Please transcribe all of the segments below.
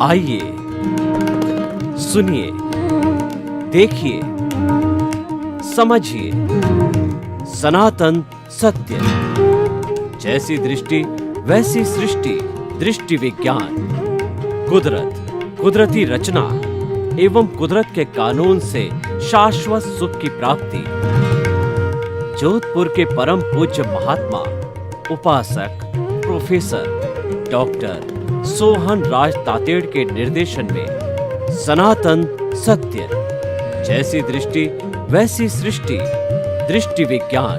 आइए सुनिए, देखिए, समझिए सनातन सत्य। जैसी दृष्टि वैसी सृष्टि, दृष्टि विज्ञान। कुदरत, कुदरती रचना एवं कुदरत के कानून से शाश्वत सुख की प्राप्ति। जोधपुर के परम पूज्य महात्मा उपासक प्रोफेसर डॉक्टर सोहन राज तातेड़ के निर्देशन में सनातन सत्य। जैसी दृष्टि वैसी सृष्टि, दृष्टि विज्ञान।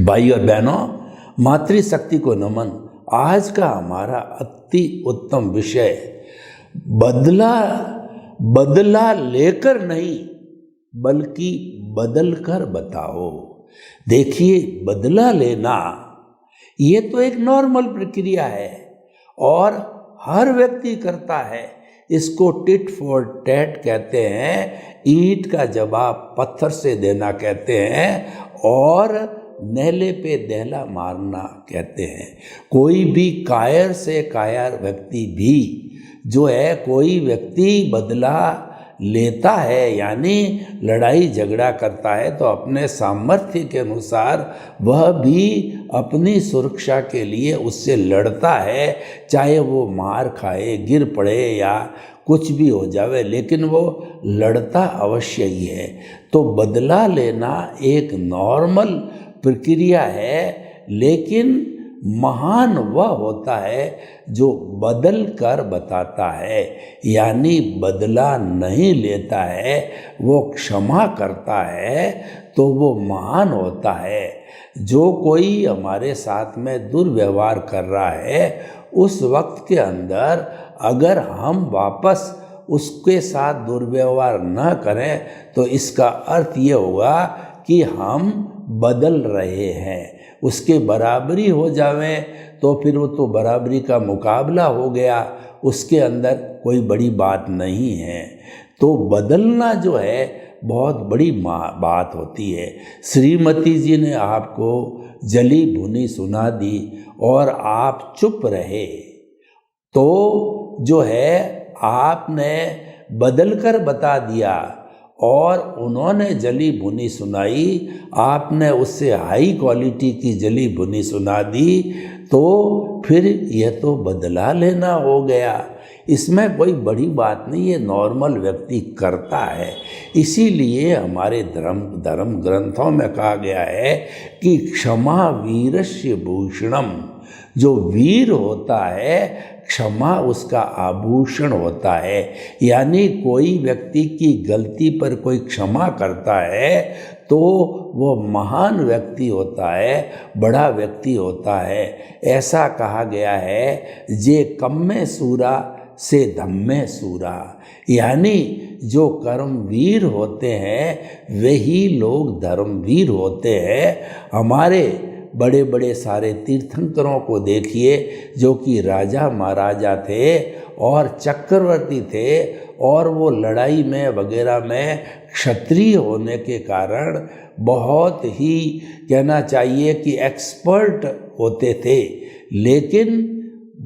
भाई और बहनों, मातृशक्ति को नमन। आज का हमारा अति उत्तम विषय बदला लेकर नहीं बल्कि बदल कर बताओ। देखिए, बदला लेना ये तो एक नॉर्मल प्रक्रिया है और हर व्यक्ति करता है। इसको टिट फॉर टैट कहते हैं, ईंट का जवाब पत्थर से देना कहते हैं और नेले पे दहला मारना कहते हैं। कोई भी कायर से कायर व्यक्ति भी जो है, कोई व्यक्ति बदला लेता है यानी लड़ाई झगड़ा करता है तो अपने सामर्थ्य के अनुसार वह भी अपनी सुरक्षा के लिए उससे लड़ता है, चाहे वो मार खाए, गिर पड़े या कुछ भी हो जावे, लेकिन वो लड़ता अवश्य ही है। तो बदला लेना एक नॉर्मल प्रक्रिया है, लेकिन महान वह होता है जो बदल कर बताता है, यानी बदला नहीं लेता है, वो क्षमा करता है, तो वो महान होता है। जो कोई हमारे साथ में दुर्व्यवहार कर रहा है, उस वक्त के अंदर अगर हम वापस उसके साथ दुर्व्यवहार न करें तो इसका अर्थ ये होगा कि हम बदल रहे हैं। उसके बराबरी हो जावे तो फिर वो तो बराबरी का मुकाबला हो गया, उसके अंदर कोई बड़ी बात नहीं है। तो बदलना जो है बहुत बड़ी बात होती है। श्रीमती जी ने आपको जली भुनी सुना दी और आप चुप रहे, तो जो है आपने बदल कर बता दिया और उन्होंने जली भुनी सुनाई, आपने उससे हाई क्वालिटी की जली भुनी सुना दी, तो फिर यह तो बदला लेना हो गया। इसमें कोई बड़ी बात नहीं है, नॉर्मल व्यक्ति करता है। इसीलिए हमारे धर्म ग्रंथों में कहा गया है कि क्षमा वीरस्य भूषणम। जो वीर होता है, क्षमा उसका आभूषण होता है। यानी कोई व्यक्ति की गलती पर कोई क्षमा करता है तो वो महान व्यक्ति होता है, बड़ा व्यक्ति होता है। ऐसा कहा गया है, जे कम्मे सूरा से धम्मे सूरा। यानी जो कर्मवीर होते हैं वही लोग धर्मवीर होते हैं। हमारे बड़े बड़े सारे तीर्थंकरों को देखिए, जो कि राजा महाराजा थे और चक्रवर्ती थे, और वो लड़ाई में वगैरह में क्षत्रिय होने के कारण बहुत ही कहना चाहिए कि एक्सपर्ट होते थे, लेकिन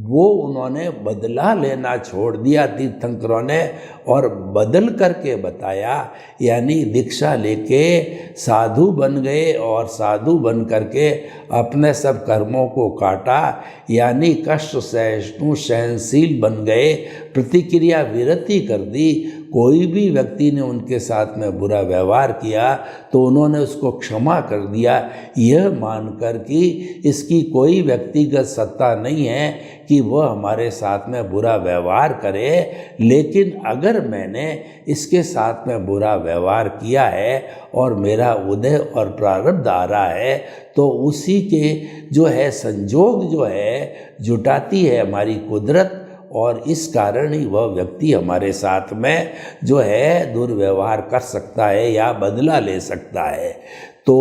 वो उन्होंने बदला लेना छोड़ दिया तीर्थंकरों ने और बदल करके बताया। यानी दीक्षा लेके साधु बन गए और साधु बन करके अपने सब कर्मों को काटा, यानी कष्ट सहिष्णु सहनशील बन गए, प्रतिक्रिया विरति कर दी। कोई भी व्यक्ति ने उनके साथ में बुरा व्यवहार किया तो उन्होंने उसको क्षमा कर दिया, यह मानकर कि इसकी कोई व्यक्तिगत सत्ता नहीं है कि वह हमारे साथ में बुरा व्यवहार करे, लेकिन अगर मैंने इसके साथ में बुरा व्यवहार किया है और मेरा उदय और प्रारब्ध आ रहा है तो उसी के जो है संजोग जो है जुटाती है हमारी कुदरत, और इस कारण ही वह व्यक्ति हमारे साथ में जो है दुर्व्यवहार कर सकता है या बदला ले सकता है। तो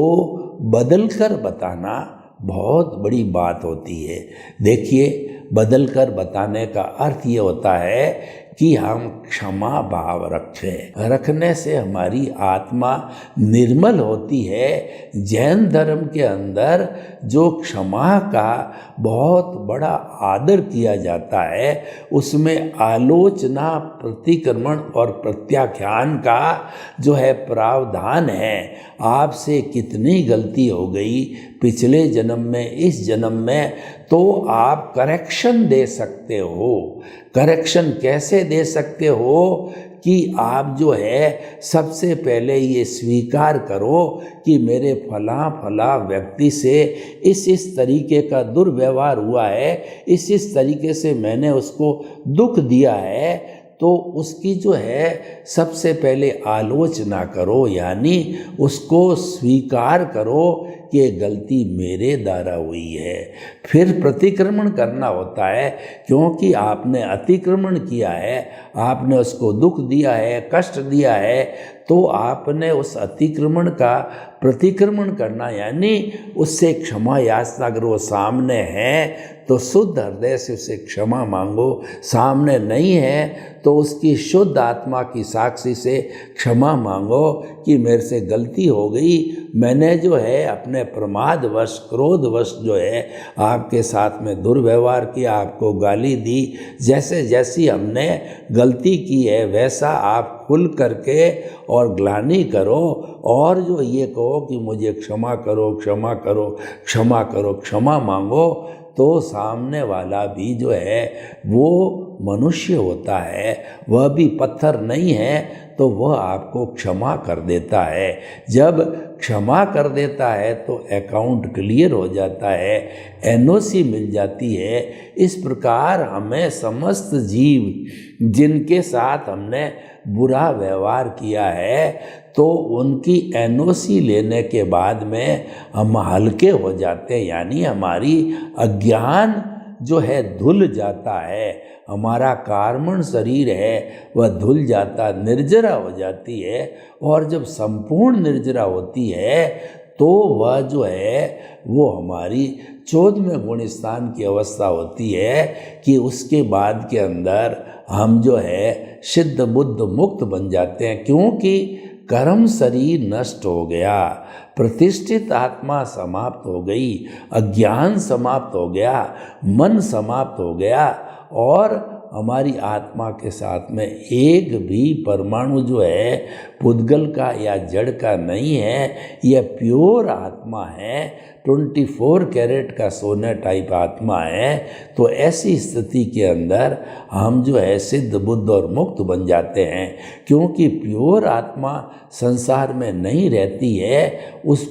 बदल कर बताना बहुत बड़ी बात होती है। देखिए, बदल कर बताने का अर्थ ये होता है कि हम क्षमा भाव रखने से हमारी आत्मा निर्मल होती है। जैन धर्म के अंदर जो क्षमा का बहुत बड़ा आदर किया जाता है, उसमें आलोचना, प्रतिक्रमण और प्रत्याख्यान का जो है प्रावधान है। आपसे कितनी गलती हो गई पिछले जन्म में, इस जन्म में, तो आप करेक्शन दे सकते हो। करेक्शन कैसे दे सकते हो कि आप जो है सबसे पहले ये स्वीकार करो कि मेरे फला व्यक्ति से इस तरीके का दुर्व्यवहार हुआ है, इस तरीके से मैंने उसको दुख दिया है, तो उसकी जो है सबसे पहले आलोचना करो, यानी उसको स्वीकार करो कि ये गलती मेरे द्वारा हुई है। फिर प्रतिक्रमण करना होता है, क्योंकि आपने अतिक्रमण किया है, आपने उसको दुख दिया है, कष्ट दिया है, तो आपने उस अतिक्रमण का प्रतिक्रमण करना, यानी उससे क्षमा याचना। अगर वो सामने है तो शुद्ध हृदय से उसे क्षमा मांगो, सामने नहीं है तो उसकी शुद्ध आत्मा की साक्षी से क्षमा मांगो कि मेरे से गलती हो गई, मैंने जो है अपने प्रमादवश, क्रोधवश जो है आपके साथ में दुर्व्यवहार किया, आपको गाली दी। जैसे जैसी हमने गलती की है वैसा आप खुल करके और ग्लानि करो, और जो ये कहो कि मुझे क्षमा करो, क्षमा करो, क्षमा करो, क्षमा मांगो, तो सामने वाला भी जो है वो मनुष्य होता है, वह भी पत्थर नहीं है, तो वह आपको क्षमा कर देता है। जब क्षमा कर देता है तो अकाउंट क्लियर हो जाता है, एनओसी मिल जाती है। इस प्रकार हमें समस्त जीव जिनके साथ हमने बुरा व्यवहार किया है, तो उनकी एनओसी लेने के बाद में हम हल्के हो जाते हैं, यानी हमारी अज्ञान जो है धुल जाता है, हमारा कार्मण शरीर है वह धुल जाता, निर्जरा हो जाती है। और जब संपूर्ण निर्जरा होती है तो वह जो है वो हमारी 14वें गुण स्थान की अवस्था होती है कि उसके बाद के अंदर हम जो है सिद्ध बुद्ध मुक्त बन जाते हैं, क्योंकि कर्म शरीर नष्ट हो गया, प्रतिष्ठित आत्मा समाप्त हो गई, अज्ञान समाप्त हो गया, मन समाप्त हो गया, और हमारी आत्मा के साथ में एक भी परमाणु जो है पुद्गल का या जड़ का नहीं है। यह प्योर आत्मा है, 24 कैरेट का सोने टाइप आत्मा है। तो ऐसी स्थिति के अंदर हम जो है सिद्ध बुद्ध और मुक्त बन जाते हैं, क्योंकि प्योर आत्मा संसार में नहीं रहती है,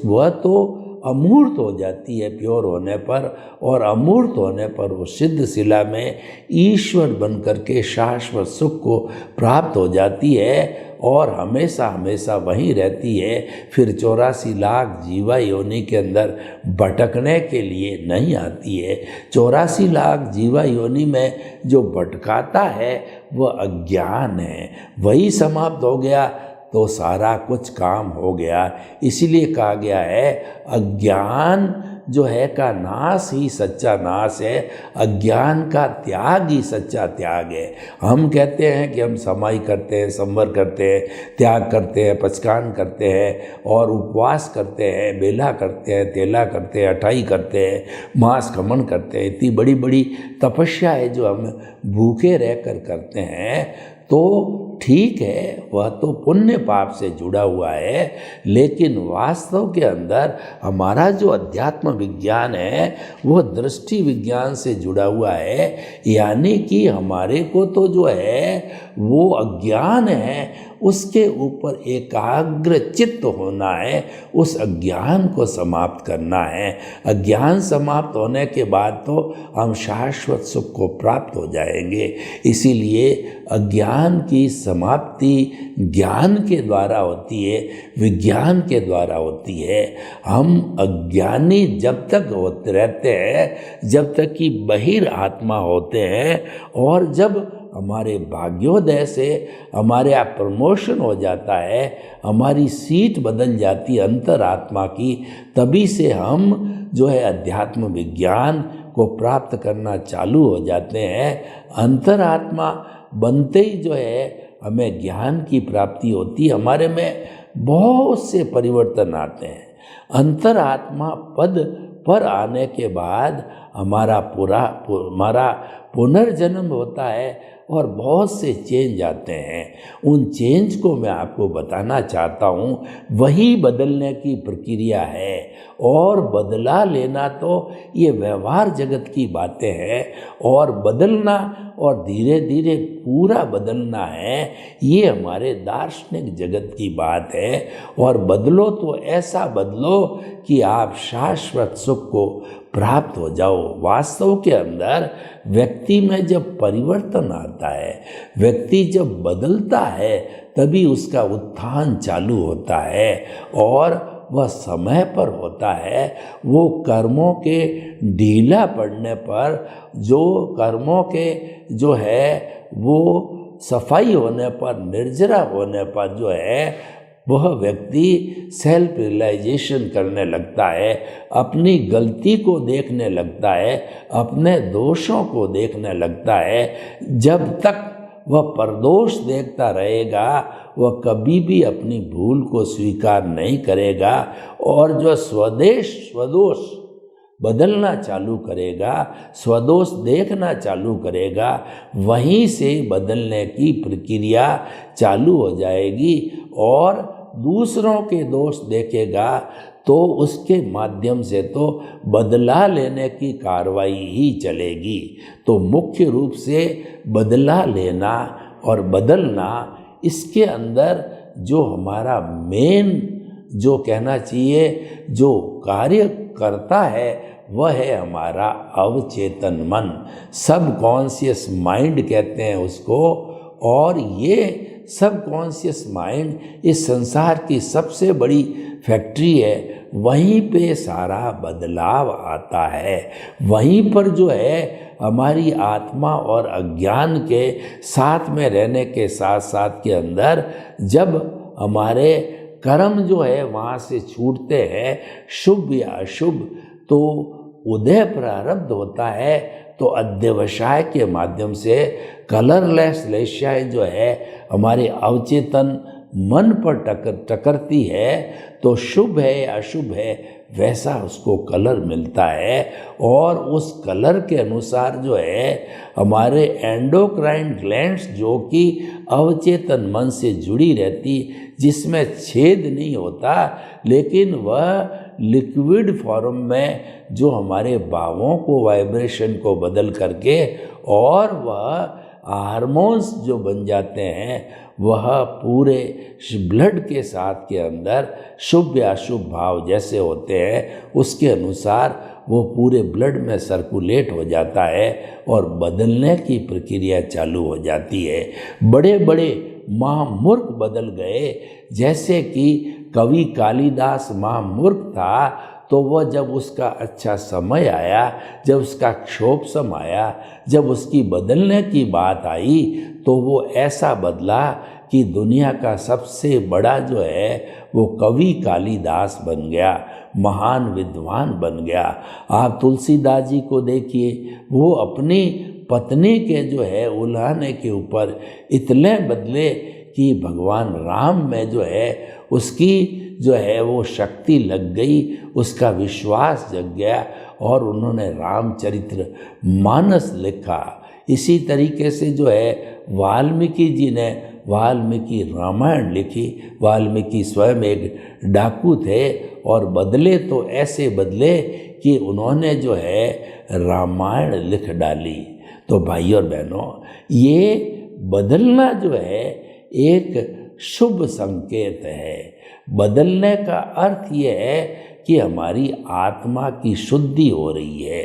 वह तो अमूर्त हो जाती है प्योर होने पर, और अमूर्त होने पर वो सिद्ध शिला में ईश्वर बन करके शाश्वत सुख को प्राप्त हो जाती है, और हमेशा हमेशा वहीं रहती है। फिर 84 लाख जीवा योनि के अंदर भटकने के लिए नहीं आती है। 84 लाख जीवा योनि में जो भटकाता है वह अज्ञान है, वही समाप्त हो गया तो सारा कुछ काम हो गया। इसीलिए कहा गया है अज्ञान जो है का नाश ही सच्चा नाश है, अज्ञान का त्याग ही सच्चा त्याग है। हम कहते हैं कि हम समाई करते हैं, संवर करते हैं, त्याग करते हैं, पचकान करते हैं और उपवास करते हैं, बेला करते हैं, तेला करते हैं, अठाई करते हैं, मांस खमन करते हैं। इतनी बड़ी बड़ी तपस्या है जो हम भूखे रहकर करते हैं, तो ठीक है, वह तो पुण्य पाप से जुड़ा हुआ है, लेकिन वास्तव के अंदर हमारा जो अध्यात्म विज्ञान है वह दृष्टि विज्ञान से जुड़ा हुआ है। यानी कि हमारे को तो जो है वो अज्ञान है उसके ऊपर एकाग्र चित्त होना है, उस अज्ञान को समाप्त करना है। अज्ञान समाप्त होने के बाद तो हम शाश्वत सुख को प्राप्त हो जाएंगे। इसीलिए अज्ञान की समाप्ति ज्ञान के द्वारा होती है, विज्ञान के द्वारा होती है। हम अज्ञानी जब तक होते रहते हैं, जब तक कि बहिर आत्मा होते हैं, और जब हमारे भाग्योदय से हमारे यहाँ प्रमोशन हो जाता है, हमारी सीट बदल जाती है अंतरात्मा की, तभी से हम जो है अध्यात्म विज्ञान को प्राप्त करना चालू हो जाते हैं। अंतरात्मा बनते ही जो है हमें ज्ञान की प्राप्ति होती है, हमारे में बहुत से परिवर्तन आते हैं। अंतरात्मा पद पर आने के बाद हमारा पुनर्जन्म होता है और बहुत से चेंज आते हैं। उन चेंज को मैं आपको बताना चाहता हूँ। वही बदलने की प्रक्रिया है, और बदला लेना तो ये व्यवहार जगत की बातें हैं, और बदलना और धीरे धीरे पूरा बदलना है, ये हमारे दार्शनिक जगत की बात है। और बदलो तो ऐसा बदलो कि आप शाश्वत सुख को प्राप्त हो जाओ। वास्तव के अंदर व्यक्ति में जब परिवर्तन आता है, व्यक्ति जब बदलता है, तभी उसका उत्थान चालू होता है, और वह समय पर होता है। वो कर्मों के ढीला पड़ने पर, जो कर्मों के जो है वो सफाई होने पर, निर्जरा होने पर जो है वह व्यक्ति सेल्फ रियलाइजेशन करने लगता है, अपनी गलती को देखने लगता है, अपने दोषों को देखने लगता है। जब तक वह परदोष देखता रहेगा, वह कभी भी अपनी भूल को स्वीकार नहीं करेगा, और जो स्वदोष बदलना चालू करेगा, स्वदोष देखना चालू करेगा, वहीं से बदलने की प्रक्रिया चालू हो जाएगी। और दूसरों के दोष देखेगा तो उसके माध्यम से तो बदला लेने की कार्रवाई ही चलेगी। तो मुख्य रूप से बदला लेना और बदलना, इसके अंदर जो हमारा मेन जो कहना चाहिए जो कार्य करता है, वह है हमारा अवचेतन मन, सबकॉन्शियस माइंड कहते हैं उसको। और ये सबकॉन्शियस माइंड इस संसार की सबसे बड़ी फैक्ट्री है। वहीं पे सारा बदलाव आता है, वहीं पर जो है हमारी आत्मा और अज्ञान के साथ में रहने के साथ साथ के अंदर जब हमारे कर्म जो है वहाँ से छूटते हैं, शुभ या अशुभ, तो उदय प्रारब्ध होता है। तो अध्यवसाय के माध्यम से कलरलेस लेशाएँ जो है हमारे अवचेतन मन पर टकरती है, तो शुभ है या अशुभ है वैसा उसको कलर मिलता है। और उस कलर के अनुसार जो है हमारे एंडोक्राइन ग्लैंड्स, जो कि अवचेतन मन से जुड़ी रहती, जिसमें छेद नहीं होता, लेकिन वह लिक्विड फॉर्म में जो हमारे भावों को, वाइब्रेशन को बदल करके, और वह हार्मोन्स जो बन जाते हैं, वह पूरे ब्लड के साथ के अंदर शुभ या अशुभ भाव जैसे होते हैं, उसके अनुसार वो पूरे ब्लड में सर्कुलेट हो जाता है और बदलने की प्रक्रिया चालू हो जाती है। बड़े बड़े महामूर्ख बदल गए, जैसे कि कवि कालिदास महामूर्ख था, तो वह जब उसका अच्छा समय आया, जब उसका क्षोभ समय आया, जब उसकी बदलने की बात आई, तो वो ऐसा बदला कि दुनिया का सबसे बड़ा जो है वो कवि कालिदास बन गया, महान विद्वान बन गया। आप तुलसीदास जी को देखिए, वो अपनी पत्नी के जो है उल्हाने के ऊपर इतने बदले कि भगवान राम में जो है उसकी जो है वो शक्ति लग गई, उसका विश्वास जग गया, और उन्होंने रामचरित्र मानस लिखा। इसी तरीके से जो है वाल्मीकि जी ने वाल्मीकि रामायण लिखी। वाल्मीकि स्वयं एक डाकू थे, और बदले तो ऐसे बदले कि उन्होंने जो है रामायण लिख डाली। तो भाई और बहनों, ये बदलना जो है एक शुभ संकेत है। बदलने का अर्थ ये है कि हमारी आत्मा की शुद्धि हो रही है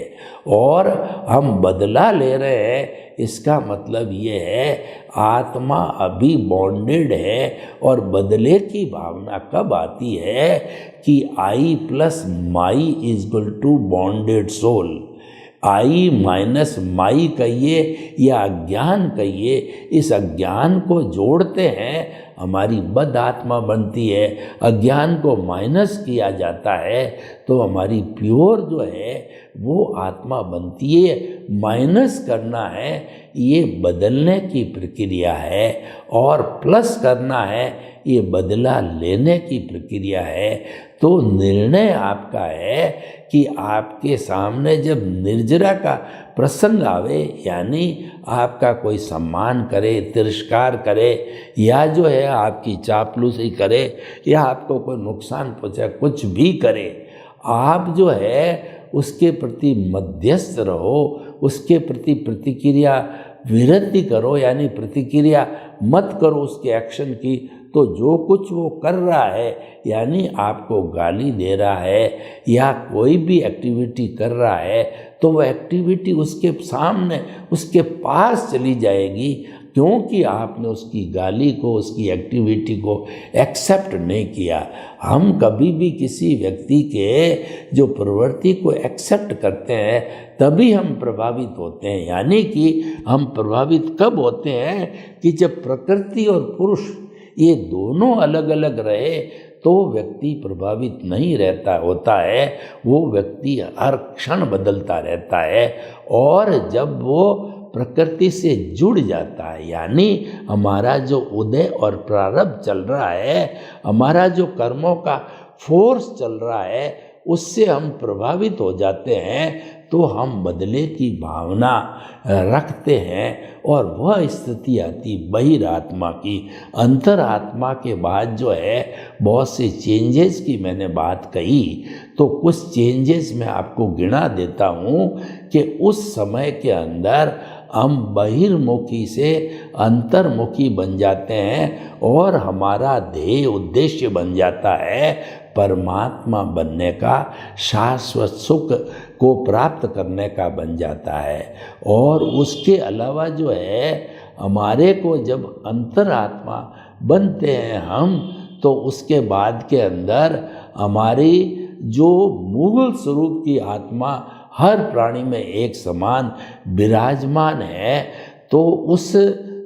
और हम बदला ले रहे हैं। इसका मतलब ये है आत्मा अभी बॉन्डेड है। और बदले की भावना कब आती है कि I plus my is equal to bonded soul. I minus my कहिए या अज्ञान कहिए, इस अज्ञान को जोड़ते हैं हमारी बद आत्मा बनती है, अज्ञान को माइनस किया जाता है, तो हमारी प्योर जो है वो आत्मा बनती है। माइनस करना है ये बदलने की प्रक्रिया है, और प्लस करना है ये बदला लेने की प्रक्रिया है। तो निर्णय आपका है कि आपके सामने जब निर्जरा का प्रसंग आवे, यानी आपका कोई सम्मान करे, तिरस्कार करे, या जो है आपकी चापलूसी करे, या आपको कोई नुकसान पहुंचाए, कुछ भी करे, आप जो है उसके प्रति मध्यस्थ रहो, उसके प्रति प्रतिक्रिया विरति करो, यानी प्रतिक्रिया मत करो उसके एक्शन की। तो जो कुछ वो कर रहा है, यानी आपको गाली दे रहा है या कोई भी एक्टिविटी कर रहा है, तो वो एक्टिविटी उसके सामने, उसके पास चली जाएगी, क्योंकि आपने उसकी गाली को, उसकी एक्टिविटी को एक्सेप्ट नहीं किया। हम कभी भी किसी व्यक्ति के जो प्रवृत्ति को एक्सेप्ट करते हैं तभी हम प्रभावित होते हैं। यानी कि हम प्रभावित कब होते हैं कि जब प्रकृति और पुरुष ये दोनों अलग अलग रहे तो व्यक्ति प्रभावित नहीं रहता होता है, वो व्यक्ति हर क्षण बदलता रहता है। और जब वो प्रकृति से जुड़ जाता है, यानी हमारा जो उदय और प्रारब्ध चल रहा है, हमारा जो कर्मों का फोर्स चल रहा है, उससे हम प्रभावित हो जाते हैं, तो हम बदले की भावना रखते हैं। और वह स्थिति आती बहिरात्मा की। अंतरात्मा के बाद जो है बहुत से चेंजेस की मैंने बात कही, तो कुछ चेंजेस मैं आपको गिना देता हूँ कि उस समय के अंदर हम बहिर्मुखी से अंतर्मुखी बन जाते हैं, और हमारा ध्येय उद्देश्य बन जाता है परमात्मा बनने का, शाश्वत सुख को प्राप्त करने का बन जाता है। और उसके अलावा जो है हमारे को जब अंतरात्मा बनते हैं हम, तो उसके बाद के अंदर हमारी जो मूल स्वरूप की आत्मा हर प्राणी में एक समान विराजमान है, तो उस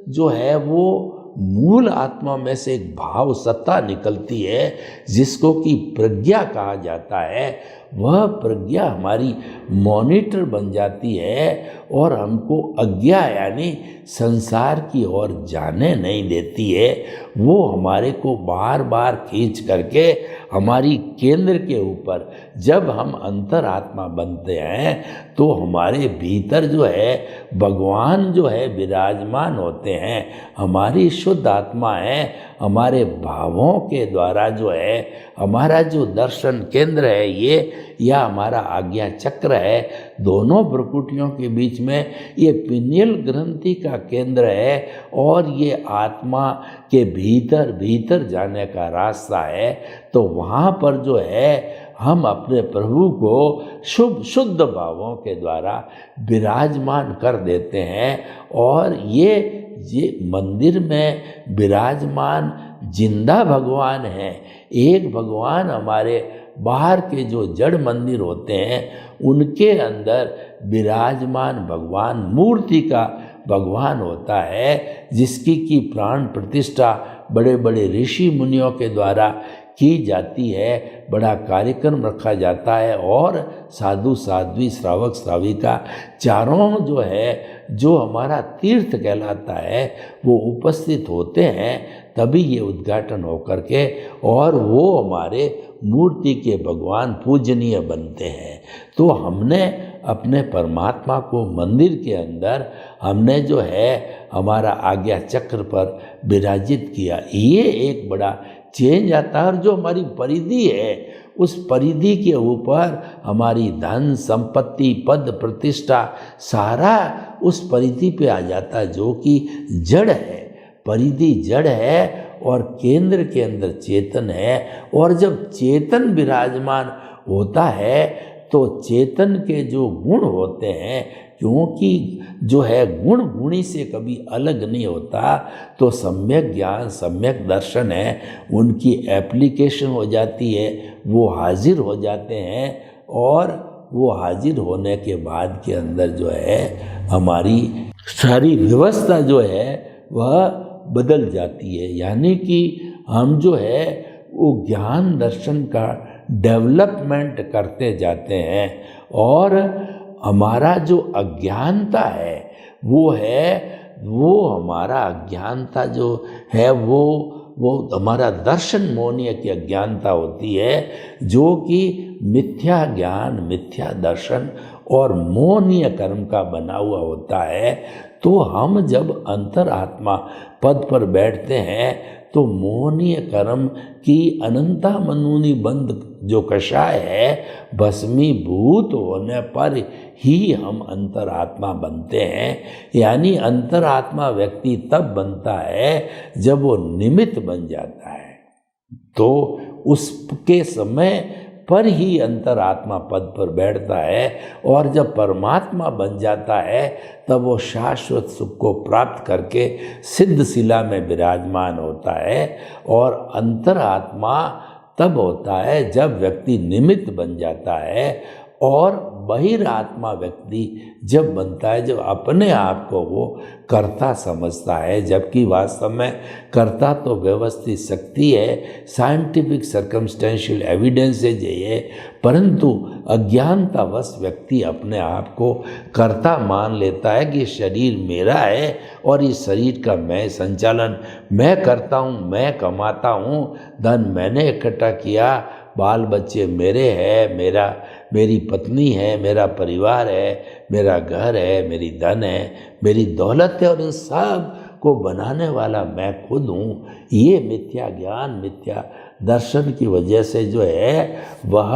जो है वो मूल आत्मा में से एक भाव सत्ता निकलती है जिसको कि प्रज्ञा कहा जाता है। वह प्रज्ञा हमारी मॉनिटर बन जाती है और हमको अज्ञा यानी संसार की ओर जाने नहीं देती है। वो हमारे को बार बार खींच करके हमारी केंद्र के ऊपर, जब हम अंतरात्मा बनते हैं तो हमारे भीतर जो है भगवान जो है विराजमान होते हैं। हमारी शुद्ध आत्मा है, हमारे भावों के द्वारा जो है हमारा जो दर्शन केंद्र है ये, या हमारा आज्ञा चक्र है, दोनों भ्रुकुटियों के बीच में ये पिनियल ग्रंथि का केंद्र है, और ये आत्मा के भीतर भीतर जाने का रास्ता है। तो वहाँ पर जो है हम अपने प्रभु को शुद्ध भावों के द्वारा विराजमान कर देते हैं। और ये मंदिर में विराजमान जिंदा भगवान है। एक भगवान हमारे बाहर के जो जड़ मंदिर होते हैं उनके अंदर विराजमान भगवान मूर्ति का भगवान होता है, जिसकी की प्राण प्रतिष्ठा बड़े बड़े ऋषि मुनियों के द्वारा की जाती है। बड़ा कार्यक्रम रखा जाता है और साधु साध्वी श्रावक श्राविका चारों जो है, जो हमारा तीर्थ कहलाता है, वो उपस्थित होते हैं, तभी ये उद्घाटन होकर के और वो हमारे मूर्ति के भगवान पूजनीय बनते हैं। तो हमने अपने परमात्मा को मंदिर के अंदर हमने जो है हमारा आज्ञा चक्र पर विराजित किया। ये एक बड़ा चेंज आता है। और जो हमारी परिधि है, उस परिधि के ऊपर हमारी धन संपत्ति पद प्रतिष्ठा सारा उस परिधि पे आ जाता है, जो कि जड़ है। परिधि जड़ है और केंद्र के अंदर चेतन है। और जब चेतन विराजमान होता है तो चेतन के जो गुण होते हैं, क्योंकि जो है गुण गुणी से कभी अलग नहीं होता, तो सम्यक ज्ञान सम्यक दर्शन है, उनकी एप्लीकेशन हो जाती है, वो हाजिर हो जाते हैं। और वो हाजिर होने के बाद के अंदर जो है हमारी सारी व्यवस्था जो है वह बदल जाती है। यानी कि हम जो है वो ज्ञान दर्शन का डेवलपमेंट करते जाते हैं और हमारा जो अज्ञानता है वो हमारा अज्ञानता जो है वो हमारा दर्शन मोहनीय की अज्ञानता होती है, जो कि मिथ्या ज्ञान, मिथ्या दर्शन और मोहनीय कर्म का बना हुआ होता है। तो हम जब अंतरात्मा पद पर बैठते हैं तो मोहनीय कर्म की अनंता मनूनी बंद जो कषाय है, भस्मीभूत होने पर ही हम अंतरात्मा बनते हैं। यानी अंतरात्मा व्यक्ति तब बनता है जब वो निमित्त बन जाता है, तो उसके समय पर ही अंतरात्मा पद पर बैठता है। और जब परमात्मा बन जाता है तब वो शाश्वत सुख को प्राप्त करके सिद्ध शिला में विराजमान होता है। और अंतरात्मा तब होता है जब व्यक्ति निमित्त बन जाता है, और बहिरात्मा व्यक्ति जब बनता है जब अपने आप को वो कर्ता समझता है, जबकि वास्तव में कर्ता तो व्यवस्थित शक्ति है, साइंटिफिक सर्कमस्टेंशियल एविडेंसेज है ये, परंतु अज्ञानतावश व्यक्ति अपने आप को कर्ता मान लेता है कि शरीर मेरा है और इस शरीर का मैं संचालन मैं करता हूँ, मैं कमाता हूँ, धन मैंने इकट्ठा किया, बाल बच्चे मेरे हैं, मेरी पत्नी है, मेरा परिवार है, मेरा घर है, मेरी धन है, मेरी दौलत है, और इन सब को बनाने वाला मैं खुद हूँ। ये मिथ्या ज्ञान, मिथ्या दर्शन की वजह से जो है वह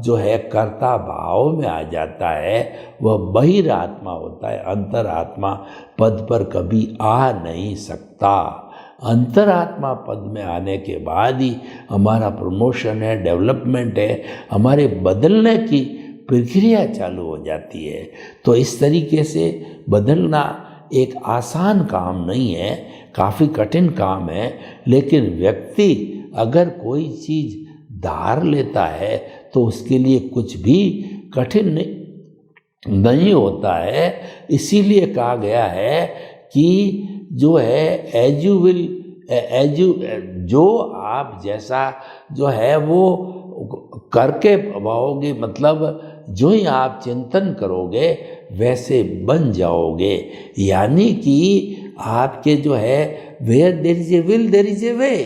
जो है कर्ता भाव में आ जाता है, वह बहिरात्मा होता है, अंतरात्मा पद पर कभी आ नहीं सकता। अंतरात्मा पद में आने के बाद ही हमारा प्रमोशन है, डेवलपमेंट है, हमारे बदलने की प्रक्रिया चालू हो जाती है। तो इस तरीके से बदलना एक आसान काम नहीं है, काफ़ी कठिन काम है, लेकिन व्यक्ति अगर कोई चीज़ धार लेता है तो उसके लिए कुछ भी कठिन नहीं होता है। इसीलिए कहा गया है कि जो है जो आप जैसा जो है वो करके पाओगे, मतलब जो ही आप चिंतन करोगे वैसे बन जाओगे। यानी कि आपके जो है where there is a will there is a way,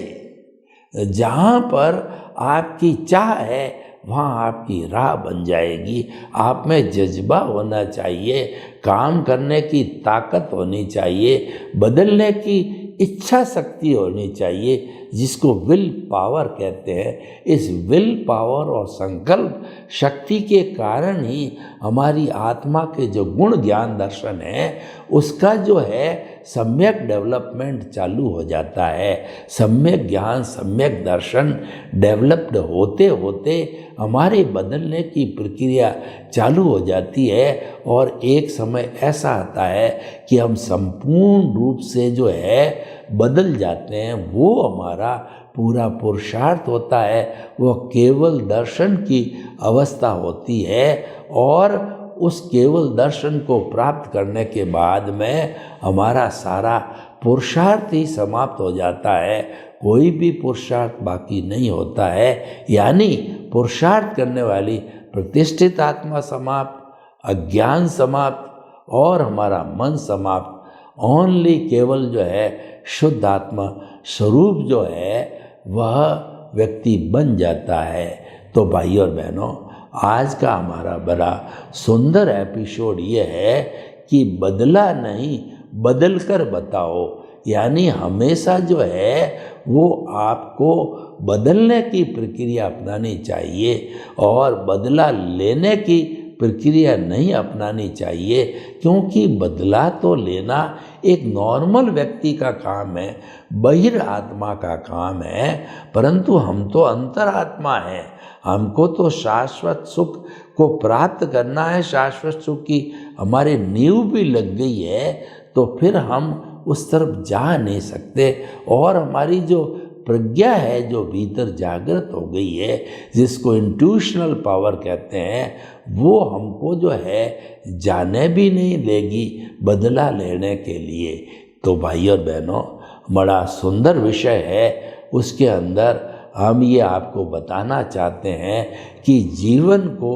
जहाँ पर आपकी चाह है वहाँ आपकी राह बन जाएगी। आप में जज्बा होना चाहिए, काम करने की ताकत होनी चाहिए, बदलने की इच्छा शक्ति होनी चाहिए, जिसको विल पावर कहते हैं। इस विल पावर और संकल्प शक्ति के कारण ही हमारी आत्मा के जो गुण ज्ञान दर्शन है उसका जो है सम्यक डेवलपमेंट चालू हो जाता है। सम्यक ज्ञान, सम्यक दर्शन डेवलप्ड होते होते हमारे बदलने की प्रक्रिया चालू हो जाती है, और एक समय ऐसा आता है कि हम संपूर्ण रूप से जो है बदल जाते हैं। वो हमारा पूरा पुरुषार्थ होता है, वह केवल दर्शन की अवस्था होती है, और उस केवल दर्शन को प्राप्त करने के बाद में हमारा सारा पुरुषार्थ ही समाप्त हो जाता है, कोई भी पुरुषार्थ बाकी नहीं होता है। यानी पुरुषार्थ करने वाली प्रतिष्ठित आत्मा समाप्त, अज्ञान समाप्त, और हमारा मन समाप्त। ओनली केवल जो है शुद्ध आत्मा स्वरूप जो है वह व्यक्ति बन जाता है। तो भाई और बहनों, आज का हमारा बड़ा सुंदर एपिसोड ये है कि बदला नहीं, बदल कर बताओ। यानी हमेशा जो है वो आपको बदलने की प्रक्रिया अपनानी चाहिए, और बदला लेने की प्रक्रिया नहीं अपनानी चाहिए, क्योंकि बदला तो लेना एक नॉर्मल व्यक्ति का काम है, बहिरात्मा का काम है, परंतु हम तो अंतरात्मा हैं, हमको तो शाश्वत सुख को प्राप्त करना है। शाश्वत सुख की हमारे नींव भी लग गई है, तो फिर हम उस तरफ जा नहीं सकते। और हमारी जो प्रज्ञा है जो भीतर जागृत हो गई है, जिसको इंट्यूशनल पावर कहते हैं, वो हमको जो है जाने भी नहीं देगी बदला लेने के लिए। तो भाई और बहनों, बड़ा सुंदर विषय है। उसके अंदर हम ये आपको बताना चाहते हैं कि जीवन को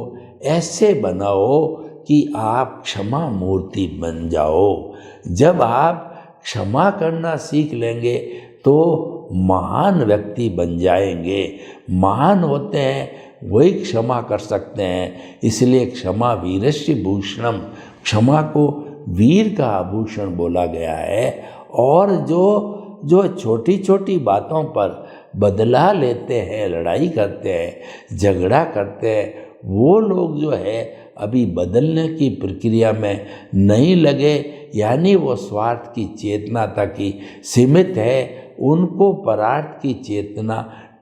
ऐसे बनाओ कि आप क्षमा मूर्ति बन जाओ। जब आप क्षमा करना सीख लेंगे तो महान व्यक्ति बन जाएंगे। महान होते हैं वही क्षमा कर सकते हैं, इसलिए क्षमा वीरस्य भूषणम, क्षमा को वीर का आभूषण बोला गया है। और जो छोटी छोटी बातों पर बदला लेते हैं, लड़ाई करते हैं, झगड़ा करते हैं, वो लोग जो है अभी बदलने की प्रक्रिया में नहीं लगे, यानी वो स्वार्थ की चेतना तक ही सीमित है, उनको परार्थ की चेतना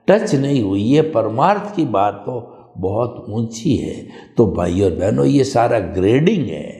टच नहीं हुई है। परमार्थ की बात तो बहुत ऊंची है। तो भाई और बहनों, ये सारा ग्रेडिंग है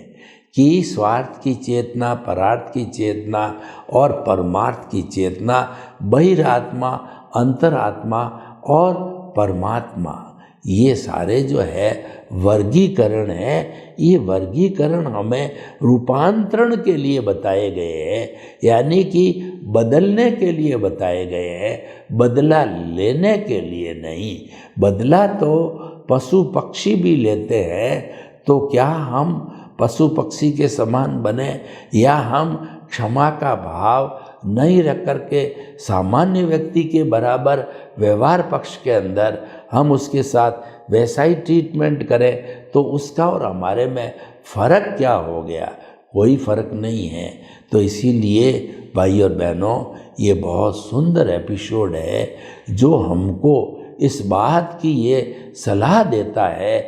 कि स्वार्थ की चेतना, परार्थ की चेतना और परमार्थ की चेतना, बहिरात्मा, अंतरात्मा और परमात्मा, ये सारे जो है वर्गीकरण है। ये वर्गीकरण हमें रूपांतरण के लिए बताए गए हैं, यानी कि बदलने के लिए बताए गए हैं, बदला लेने के लिए नहीं। बदला तो पशु पक्षी भी लेते हैं, तो क्या हम पशु पक्षी के समान बने, या हम क्षमा का भाव नहीं रख करके सामान्य व्यक्ति के बराबर व्यवहार पक्ष के अंदर हम उसके साथ वैसा ही ट्रीटमेंट करें, तो उसका और हमारे में फ़र्क क्या हो गया? कोई फ़र्क नहीं है। तो इसीलिए भाई और बहनों, ये बहुत सुंदर एपिसोड है जो हमको इस बात की ये सलाह देता है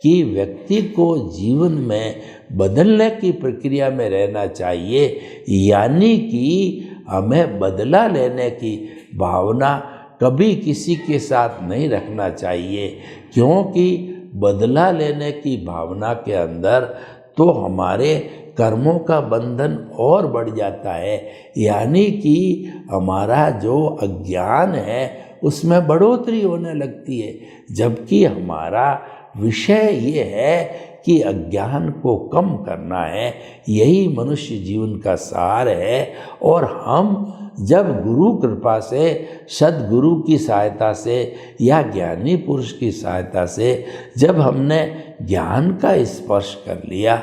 कि व्यक्ति को जीवन में बदलने की प्रक्रिया में रहना चाहिए, यानी कि हमें बदला लेने की भावना कभी किसी के साथ नहीं रखना चाहिए, क्योंकि बदला लेने की भावना के अंदर तो हमारे कर्मों का बंधन और बढ़ जाता है, यानी कि हमारा जो अज्ञान है उसमें बढ़ोतरी होने लगती है। जबकि हमारा विषय ये है कि अज्ञान को कम करना है, यही मनुष्य जीवन का सार है। और हम जब गुरु कृपा से, सद्गुरु की सहायता से या ज्ञानी पुरुष की सहायता से जब हमने ज्ञान का स्पर्श कर लिया,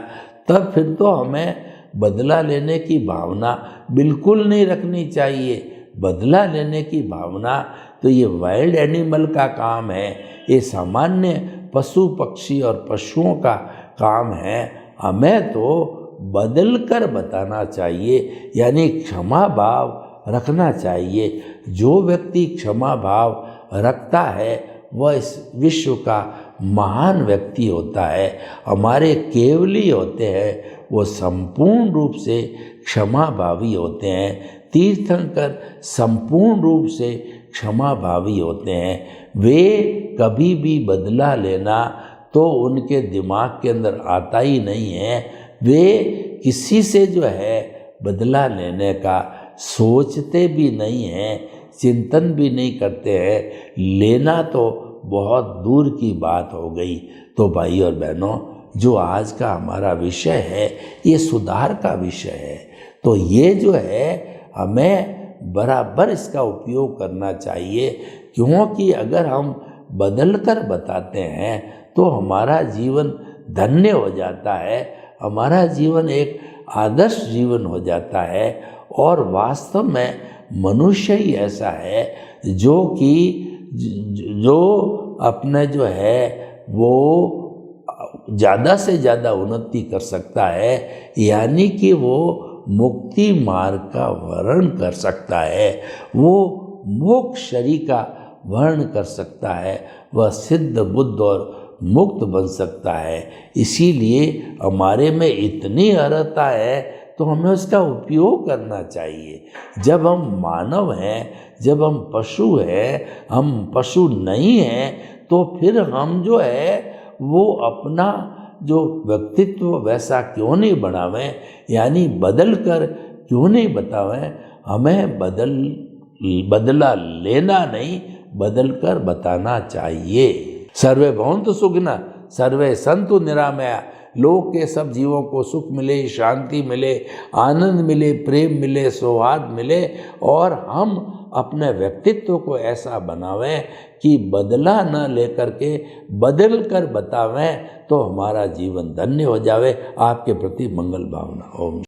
तब फिर तो हमें बदला लेने की भावना बिल्कुल नहीं रखनी चाहिए। बदला लेने की भावना तो ये वाइल्ड एनिमल का काम है, ये सामान्य पशु पक्षी और पशुओं का काम है। हमें तो बदल कर बताना चाहिए, यानी क्षमा भाव रखना चाहिए। जो व्यक्ति क्षमा भाव रखता है वह इस विश्व का महान व्यक्ति होता है। हमारे केवली होते हैं वो संपूर्ण रूप से क्षमा भावी होते हैं। तीर्थंकर संपूर्ण रूप से क्षमा भावी होते हैं। वे कभी भी बदला लेना तो उनके दिमाग के अंदर आता ही नहीं है। वे किसी से जो है बदला लेने का सोचते भी नहीं हैं, चिंतन भी नहीं करते हैं। लेना तो बहुत दूर की बात हो गई। तो भाई और बहनों, जो आज का हमारा विषय है ये सुधार का विषय है। तो ये जो है हमें बराबर इसका उपयोग करना चाहिए, क्योंकि अगर हम बदल कर बताते हैं तो हमारा जीवन धन्य हो जाता है, हमारा जीवन एक आदर्श जीवन हो जाता है। और वास्तव में मनुष्य ही ऐसा है जो अपने जो है वो ज़्यादा से ज़्यादा उन्नति कर सकता है, यानी कि वो मुक्ति मार्ग का वर्ण कर सकता है, वो मोक्ष शरीर का वर्ण कर सकता है, वह सिद्ध बुद्ध और मुक्त बन सकता है। इसीलिए हमारे में इतनी अर्हता है तो हमें उसका उपयोग करना चाहिए। जब हम मानव हैं, जब हम पशु हैं, हम पशु नहीं हैं, तो फिर हम जो है वो अपना जो व्यक्तित्व वैसा क्यों नहीं बनावें, यानी बदल कर क्यों नहीं बतावें। हमें बदला लेना नहीं, बदल कर बताना चाहिए। सर्वे भवन्तु सुखिनः, सर्वे सन्तु निरामया, लोक के सब जीवों को सुख मिले, शांति मिले, आनंद मिले, प्रेम मिले, सौहार्द मिले, और हम अपने व्यक्तित्व को ऐसा बनावें कि बदला न लेकर के बदल कर बतावें, तो हमारा जीवन धन्य हो जावे। आपके प्रति मंगल भावना। ओम।